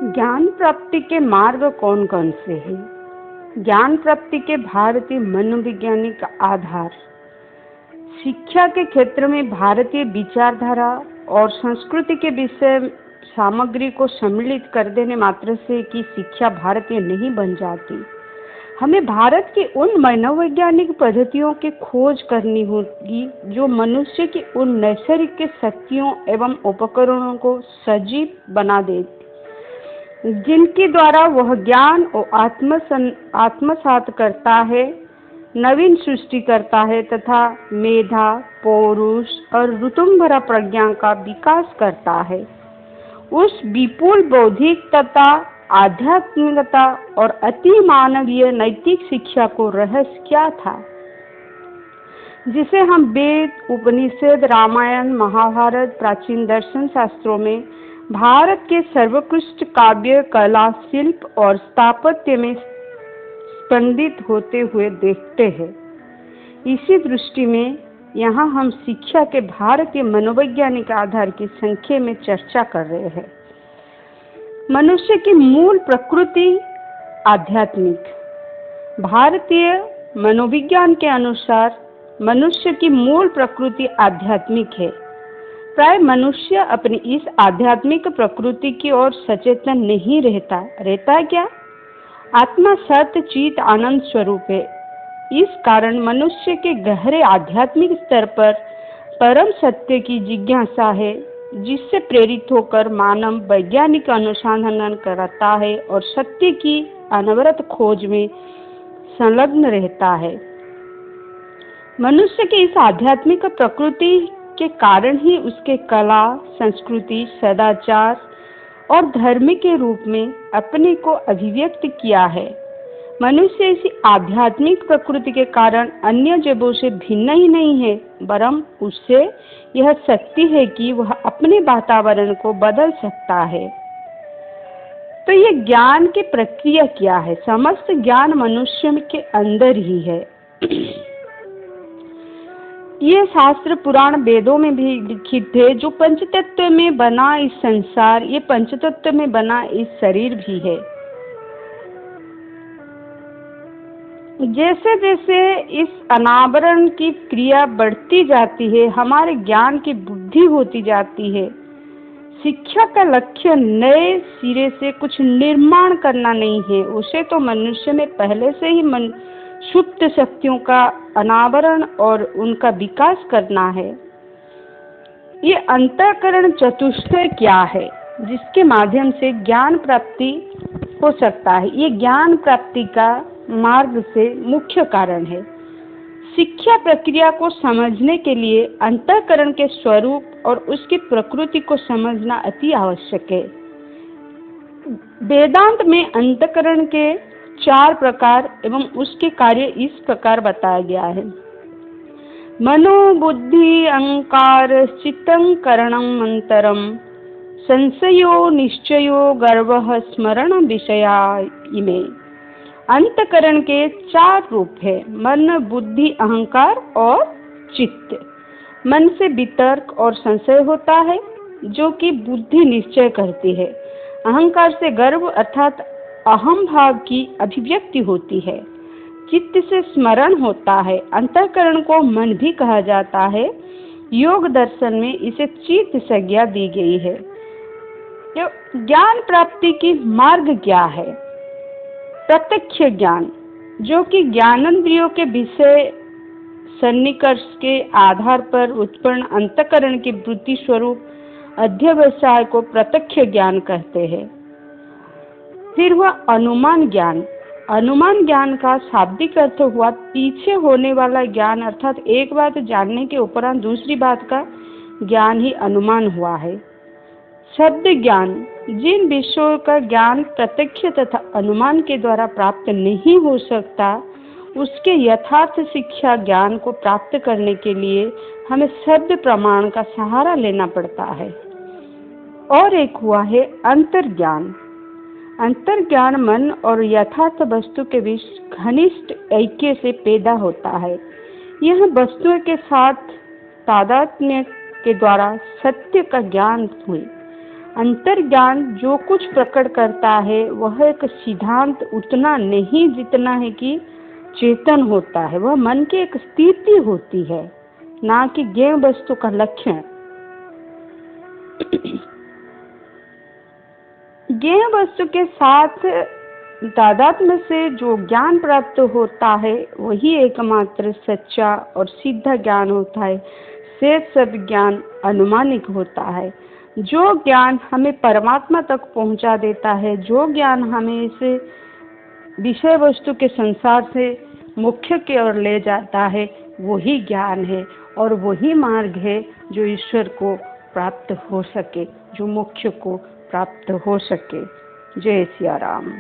ज्ञान प्राप्ति के मार्ग कौन कौन से हैं? ज्ञान प्राप्ति के भारतीय मनोवैज्ञानिक आधार। शिक्षा के क्षेत्र में भारतीय विचारधारा और संस्कृति के विषय सामग्री को सम्मिलित कर देने मात्र से कि शिक्षा भारतीय नहीं बन जाती। हमें भारत की उन मनोवैज्ञानिक पद्धतियों की खोज करनी होगी जो मनुष्य की उन नैसर्गिक शक्तियों एवं उपकरणों को सजीव बना देती, जिनके द्वारा वह ज्ञान और आत्मसात करता है, नवीन सृष्टि करता है तथा मेधा, पौरुष और ऋतुंभरा प्रज्ञा का विकास करता है। उस विपुल बौद्धिक तथा आध्यात्मिकता और अति मानवीय नैतिक शिक्षा को रहस्य क्या था, जिसे हम वेद, उपनिषद, रामायण, महाभारत, प्राचीन दर्शन शास्त्रों में भारत के सर्वोत्कृष्ट काव्य, कला, शिल्प और स्थापत्य में स्पंदित होते हुए देखते हैं। इसी दृष्टि में यहाँ हम शिक्षा के भारतीय मनोवैज्ञानिक आधार की संक्षेप में चर्चा कर रहे हैं। मनुष्य की मूल प्रकृति आध्यात्मिक। भारतीय मनोविज्ञान के अनुसार मनुष्य की मूल प्रकृति आध्यात्मिक है। प्राय मनुष्य अपनी इस आध्यात्मिक प्रकृति की ओर सचेतन नहीं रहता है क्या? आत्मा सत्य चित आनंद स्वरूप है। इस कारण मनुष्य के गहरे आध्यात्मिक स्तर पर परम सत्य की जिज्ञासा है, जिससे प्रेरित होकर मानव वैज्ञानिक अनुसंधान करता है और सत्य की अनवरत खोज में संलग्न रहता है। मनुष्य की इस आध्यात्मिक प्रकृति के कारण ही उसके कला, संस्कृति, सदाचार और धर्म के रूप में अपने को अभिव्यक्त किया है। मनुष्य इसी आध्यात्मिक प्रकृति के कारण अन्य जीवों से भिन्न ही नहीं है, वरन उससे यह शक्ति है कि वह अपने वातावरण को बदल सकता है। तो ये ज्ञान की प्रक्रिया क्या है? समस्त ज्ञान मनुष्य के अंदर ही है। ये शास्त्र पुराण वेदों में भी लिखित थे। जो पंचतत्व में बना इस संसार, ये पंचतत्व में बना इस शरीर भी है। जैसे जैसे इस अनावरण की क्रिया बढ़ती जाती है, हमारे ज्ञान की वृद्धि होती जाती है। शिक्षा का लक्ष्य नए सिरे से कुछ निर्माण करना नहीं है, उसे तो मनुष्य में पहले से ही सुप्त शक्तियों का अनावरण और उनका विकास करना है। ये अंतःकरण चतुष्टय क्या है, जिसके माध्यम से ज्ञान प्राप्ति हो सकता है? ये ज्ञान प्राप्ति का मार्ग से मुख्य कारण है। शिक्षा प्रक्रिया को समझने के लिए अंतःकरण के स्वरूप और उसकी प्रकृति को समझना अति आवश्यक है। वेदांत में अंतःकरण के 4 प्रकार एवं उसके कार्य इस प्रकार बताया गया है। मनो, बुद्धि, अहंकार, चित्तं, करणं, अंतरम, संशयो, निश्चयो, गर्वः, स्मरण विषया इमे। अंतःकरण के 4 रूप है: मन, बुद्धि, अहंकार और चित्त। मन से वितर्क और संशय होता है, जो कि बुद्धि निश्चय करती है। अहंकार से गर्व अर्थात अहम भाव की अभिव्यक्ति होती है। चित्त से स्मरण होता है। अंतःकरण को मन भी कहा जाता है। योग दर्शन में इसे चित्त संज्ञा दी गई है। ज्ञान प्राप्ति की मार्ग क्या है? प्रत्यक्ष ज्ञान, जो कि ज्ञानेंद्रियों के विषय सन्निकर्ष के आधार पर उत्पन्न अंतःकरण की वृत्ति स्वरूप अध्यवसाय को प्रत्यक्ष ज्ञान कहते हैं। फिर हुआ अनुमान ज्ञान। अनुमान ज्ञान का शाब्दिक अर्थ हुआ पीछे होने वाला ज्ञान, अर्थात एक बात जानने के उपरांत दूसरी बात का ज्ञान ही अनुमान हुआ है। शब्द ज्ञान, जिन विषयों का ज्ञान प्रत्यक्ष तथा अनुमान के द्वारा प्राप्त नहीं हो सकता, उसके यथार्थ शिक्षा ज्ञान को प्राप्त करने के लिए हमें शब्द प्रमाण का सहारा लेना पड़ता है। और एक हुआ है अंतर्ज्ञान। अंतर्ज्ञान मन और यथार्थ वस्तु के बीच घनिष्ठ ऐक्य से पैदा होता है। यह वस्तुओं के साथ तादात्म्य के द्वारा सत्य का ज्ञान हुई। अंतर्ज्ञान जो कुछ प्रकट करता है वह एक सिद्धांत उतना नहीं जितना है कि चेतन होता है। वह मन की एक स्थिति होती है, ना कि ज्ञेय वस्तु का लक्षण। ज्ञेय वस्तु के साथ तादात्म्य से जो ज्ञान प्राप्त होता है वही एकमात्र सच्चा और सिद्ध ज्ञान होता है। शेष सब ज्ञान अनुमानिक होता है। जो ज्ञान हमें परमात्मा तक पहुंचा देता है, जो ज्ञान हमें इस विषय वस्तु के संसार से मोक्ष की ओर ले जाता है, वही ज्ञान है और वही मार्ग है जो ईश्वर को प्राप्त हो सके, जो मोक्ष को प्राप्त हो सके। जय सिया राम।